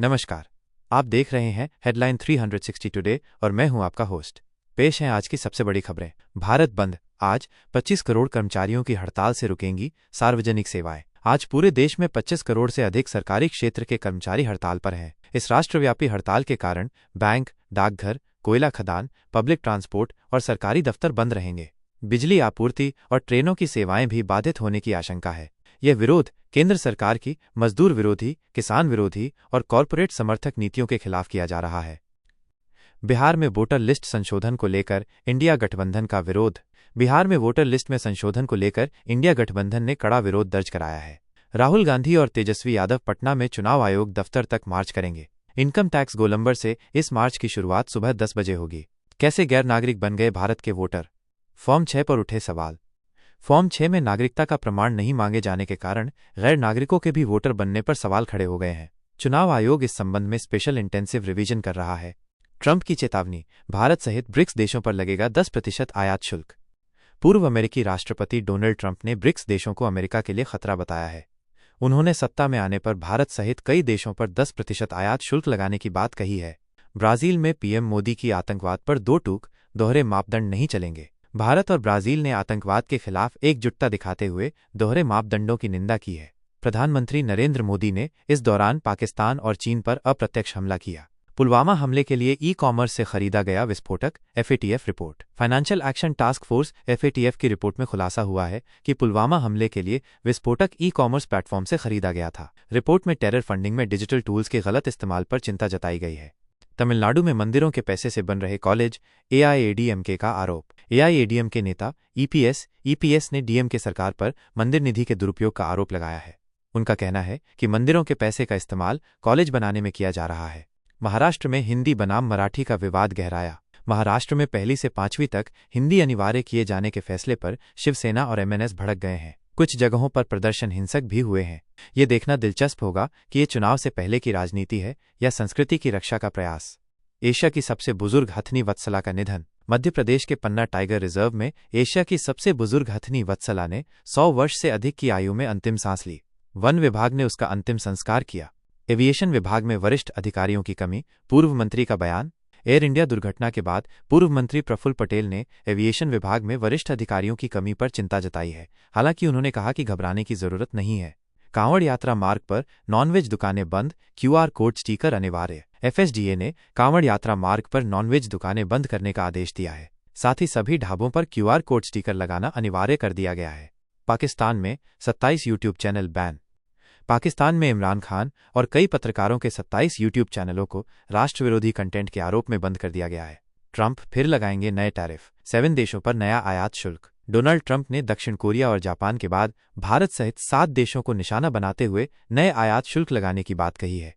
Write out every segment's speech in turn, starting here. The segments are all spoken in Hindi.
नमस्कार। आप देख रहे हैं हेडलाइन 360 टुडे और मैं हूं आपका होस्ट। पेश हैं आज की सबसे बड़ी खबरें। भारत बंद, आज 25 करोड़ कर्मचारियों की हड़ताल से रुकेंगी सार्वजनिक सेवाएं। आज पूरे देश में 25 करोड़ से अधिक सरकारी क्षेत्र के कर्मचारी हड़ताल पर हैं। इस राष्ट्रव्यापी हड़ताल के कारण बैंक, डाकघर, कोयला खदान, पब्लिक ट्रांसपोर्ट और सरकारी दफ्तर बंद रहेंगे। बिजली आपूर्ति और ट्रेनों की सेवाएं भी बाधित होने की आशंका है। यह विरोध केंद्र सरकार की मजदूर विरोधी, किसान विरोधी और कॉरपोरेट समर्थक नीतियों के खिलाफ किया जा रहा है। बिहार में वोटर लिस्ट संशोधन को लेकर इंडिया गठबंधन का विरोध। बिहार में वोटर लिस्ट में संशोधन को लेकर इंडिया गठबंधन ने कड़ा विरोध दर्ज कराया है। राहुल गांधी और तेजस्वी यादव पटना में चुनाव आयोग दफ्तर तक मार्च करेंगे। इनकम टैक्स गोलंबर से इस मार्च की शुरुआत सुबह 10 बजे होगी। कैसे गैर नागरिक बन गए भारत के वोटर? फॉर्म 6 पर उठे सवाल। फॉर्म 6 में नागरिकता का प्रमाण नहीं मांगे जाने के कारण गैर नागरिकों के भी वोटर बनने पर सवाल खड़े हो गए हैं। चुनाव आयोग इस संबंध में स्पेशल इंटेंसिव रिवीजन कर रहा है। ट्रंप की चेतावनी, भारत सहित ब्रिक्स देशों पर लगेगा 10% आयात शुल्क। पूर्व अमेरिकी राष्ट्रपति डोनाल्ड ट्रंप ने ब्रिक्स देशों को अमेरिका के लिए खतरा बताया है। उन्होंने सत्ता में आने पर भारत सहित कई देशों पर 10% आयात शुल्क लगाने की बात कही है। ब्राजील में पीएम मोदी की आतंकवाद पर दो टूक, दोहरे मापदंड नहीं चलेंगे। भारत और ब्राजील ने आतंकवाद के खिलाफ एकजुटता दिखाते हुए दोहरे मापदंडों की निंदा की है। प्रधानमंत्री नरेंद्र मोदी ने इस दौरान पाकिस्तान और चीन पर अप्रत्यक्ष हमला किया। पुलवामा हमले के लिए ई-कॉमर्स से खरीदा गया विस्फोटक, FATF report. Financial action task force FATF की रिपोर्ट में खुलासा हुआ है कि पुलवामा हमले के लिए विस्फोटक ई-कॉमर्स प्लेटफॉर्म से खरीदा गया था। रिपोर्ट में टेरर फंडिंग में डिजिटल टूल्स के गलत इस्तेमाल पर चिंता जताई गई है। तमिलनाडु में मंदिरों के पैसे से बन रहे कॉलेज, एआईएडीएमके का आरोप। एआईएडीएमके नेता ईपीएस ने डीएमके सरकार पर मंदिर निधि के दुरुपयोग का आरोप लगाया है। उनका कहना है कि मंदिरों के पैसे का इस्तेमाल कॉलेज बनाने में किया जा रहा है। महाराष्ट्र में हिंदी बनाम मराठी का विवाद गहराया। महाराष्ट्र में 1ली से 5वीं तक हिंदी अनिवार्य किए जाने के फैसले पर शिवसेना और एमएनएस भड़क गए हैं। कुछ जगहों पर प्रदर्शन हिंसक भी हुए हैं। ये देखना दिलचस्प होगा कि ये चुनाव से पहले की राजनीति है या संस्कृति की रक्षा का प्रयास। एशिया की सबसे बुजुर्ग हथनी वत्सला का निधन। मध्य प्रदेश के पन्ना टाइगर रिजर्व में एशिया की सबसे बुजुर्ग हथनी वत्सला ने 100 वर्ष से अधिक की आयु में अंतिम सांस ली। वन विभाग ने उसका अंतिम संस्कार किया। एविएशन विभाग में वरिष्ठ अधिकारियों की कमी, पूर्व मंत्री का बयान। एयर इंडिया दुर्घटना के बाद पूर्व मंत्री प्रफुल्ल पटेल ने एविएशन विभाग में वरिष्ठ अधिकारियों की कमी पर चिंता जताई है। हालांकि उन्होंने कहा कि घबराने की जरूरत नहीं है। कांवड़ यात्रा मार्ग पर नॉनवेज दुकानें बंद, क्यूआर कोड स्टीकर अनिवार्य। एफएसडीए ने कांवड़ यात्रा मार्ग पर नॉनवेज दुकानें बंद करने का आदेश दिया है। साथ ही सभी ढाबों पर क्यूआर कोड स्टीकर लगाना अनिवार्य कर दिया गया है। पाकिस्तान में 27 यूट्यूब चैनल बैन। पाकिस्तान में इमरान खान और कई पत्रकारों के 27 यूट्यूब चैनलों को राष्ट्रविरोधी कंटेंट के आरोप में बंद कर दिया गया है। ट्रंप फिर लगाएंगे नए टैरिफ, 7 देशों पर नया आयात शुल्क। डोनाल्ड ट्रंप ने दक्षिण कोरिया और जापान के बाद भारत सहित 7 देशों को निशाना बनाते हुए नए आयात शुल्क लगाने की बात कही है।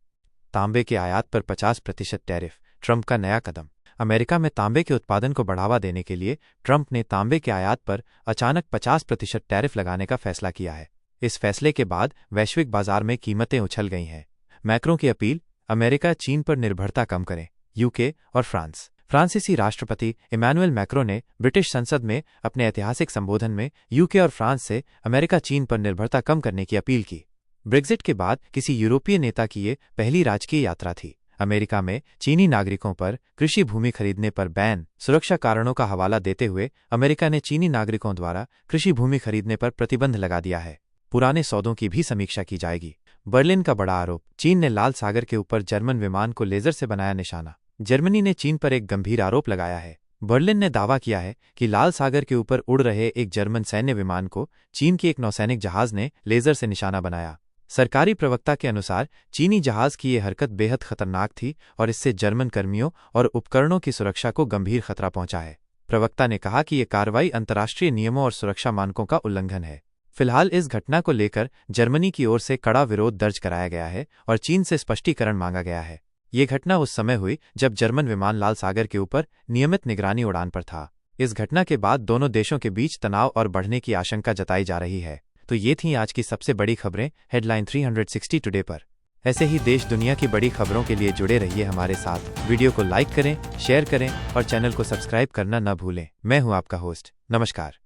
तांबे के आयात पर 50% टैरिफ, ट्रंप का नया कदम। अमेरिका में तांबे के उत्पादन को बढ़ावा देने के लिए ट्रंप ने तांबे के आयात पर अचानक 50% टैरिफ लगाने का फैसला किया है। इस फैसले के बाद वैश्विक बाजार में कीमतें उछल गई हैं। मैक्रों की अपील, अमेरिका चीन पर निर्भरता कम करें। यूके और फ्रांस। फ्रांसीसी राष्ट्रपति इमैनुअल मैक्रों ने ब्रिटिश संसद में अपने ऐतिहासिक संबोधन में यूके और फ्रांस से अमेरिका चीन पर निर्भरता कम करने की अपील की। ब्रेक्जिट के बाद किसी यूरोपीय नेता की ये पहली राजकीय यात्रा थी। अमेरिका में चीनी नागरिकों पर कृषि भूमि खरीदने पर बैन। सुरक्षा कारणों का हवाला देते हुए अमेरिका ने चीनी नागरिकों द्वारा कृषि भूमि खरीदने पर प्रतिबंध लगा दिया है। पुराने सौदों की भी समीक्षा की जाएगी। बर्लिन का बड़ा आरोप, चीन ने लाल सागर के ऊपर जर्मन विमान को लेजर से बनाया निशाना। जर्मनी ने चीन पर एक गंभीर आरोप लगाया है। बर्लिन ने दावा किया है कि लाल सागर के ऊपर उड़ रहे एक जर्मन सैन्य विमान को चीन के एक नौसैनिक जहाज ने लेजर से निशाना बनाया। सरकारी प्रवक्ता के अनुसार चीनी जहाज की ये हरकत बेहद खतरनाक थी और इससे जर्मन कर्मियों और उपकरणों की सुरक्षा को गंभीर खतरा पहुंचा है। प्रवक्ता ने कहा कि ये कार्रवाई अंतर्राष्ट्रीय नियमों और सुरक्षा मानकों का उल्लंघन है। फिलहाल इस घटना को लेकर जर्मनी की ओर से कड़ा विरोध दर्ज कराया गया है और चीन से स्पष्टीकरण मांगा गया है। ये घटना उस समय हुई जब जर्मन विमान लाल सागर के ऊपर नियमित निगरानी उड़ान पर था। इस घटना के बाद दोनों देशों के बीच तनाव और बढ़ने की आशंका जताई जा रही है। तो ये थीं आज की सबसे बड़ी खबरें हेडलाइन 360 टुडे पर। ऐसे ही देश दुनिया की बड़ी खबरों के लिए जुड़े रहिए हमारे साथ। वीडियो को लाइक करें, शेयर करें और चैनल को सब्सक्राइब करना न भूलें। मैं हूं आपका होस्ट। नमस्कार।